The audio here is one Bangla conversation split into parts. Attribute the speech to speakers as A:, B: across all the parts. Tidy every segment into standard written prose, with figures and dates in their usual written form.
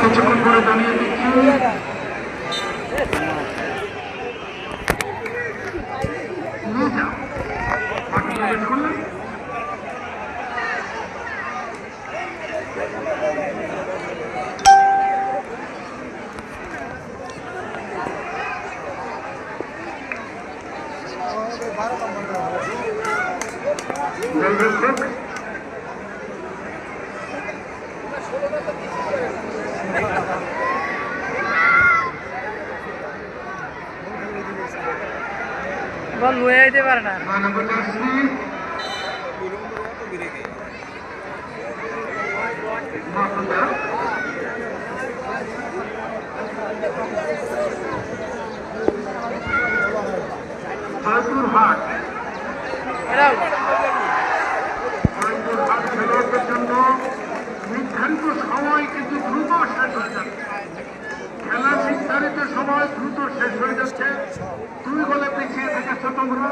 A: কিছুক্ষণ পরে জানিয়ে দিচ্ছি।
B: বল লয়ে যেতে পারে না।
A: জয়পুরহাট খেলোয়াড়দের জন্য নির্ধারিত সময় কিন্তু দ্রুত শেষ হয়ে যাচ্ছে। খেলার নির্ধারিত সময় দ্রুত শেষ হয়ে যাচ্ছে। 2 গোলে পিছিয়ে থেকেছ তোমরা,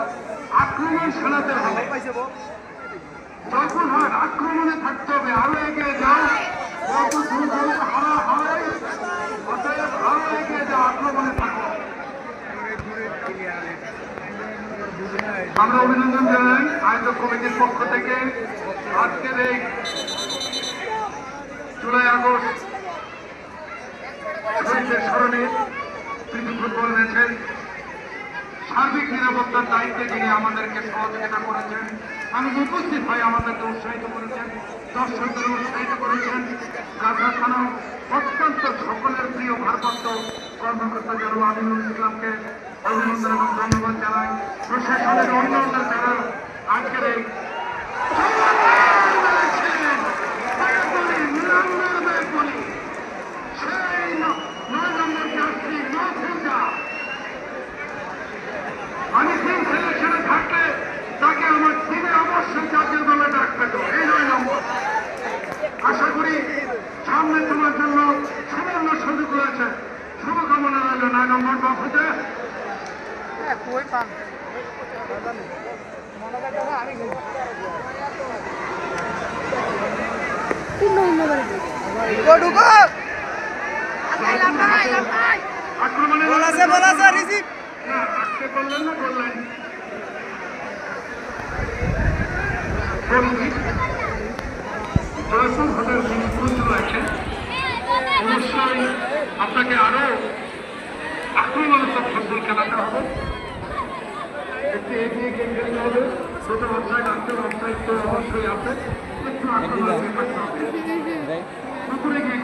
A: আক্রমণ সারাতে হবে। জয়পুরহাট আক্রমণে থাকতে হবে, আরো এগিয়ে যাও। যত দ্রুত হারা হয় অতএব আরো এগিয়ে যাও, আক্রমণে থাকো। আমরা অভিনন্দন জানাই আয়োজক কমিটির পক্ষ থেকে আজকের এই জুলাই আগস্ট শহীদদের স্মরণে প্রীতি ফুটবল ম্যাচের সার্বিক নিরাপত্তার দায়িত্বে যিনি আমাদেরকে সহযোগিতা করেছেন, আমি উপস্থিত হয়ে আমাদেরকে উৎসাহিত করেছেন, দর্শকদের উৎসাহিত করেছেন। গাজা থানা অত্যন্ত সকলের প্রিয় ভারপ্রাপ্ত কর্মকর্তা জনাব আমিনুল ইসলামকে অভিনন্দন এবং ধন্যবাদ জানাই। প্রশাসনের অন্যান্য যারা আজকের এই আমি তিন সিলেকশনে থাকলে তাকে আমার টিমে অবশ্যই জাতীয় দলে ডাকবে তো, এই 9 নম্বর। আশা করি সামনে তোমার জন্য সুবর্ণ সুযোগ রয়েছে। শুভকামনা রইল 9 নম্বর বাফুতে। আক্রমণে আসতে করলেন না করলেন জয়পুর হোটেল আছে। অবশ্যই আপনাকে আরো আক্রমণাত্মক ফুটবল খেলাতে হবে, একটু এগিয়ে গেম খেলতে হবে। ছোট অবস্থায় ডাক্তার অবস্থায় তো অবশ্যই আছে, একটু আক্রমণাত্মক থাকতে হবে। পুকুরে গিয়ে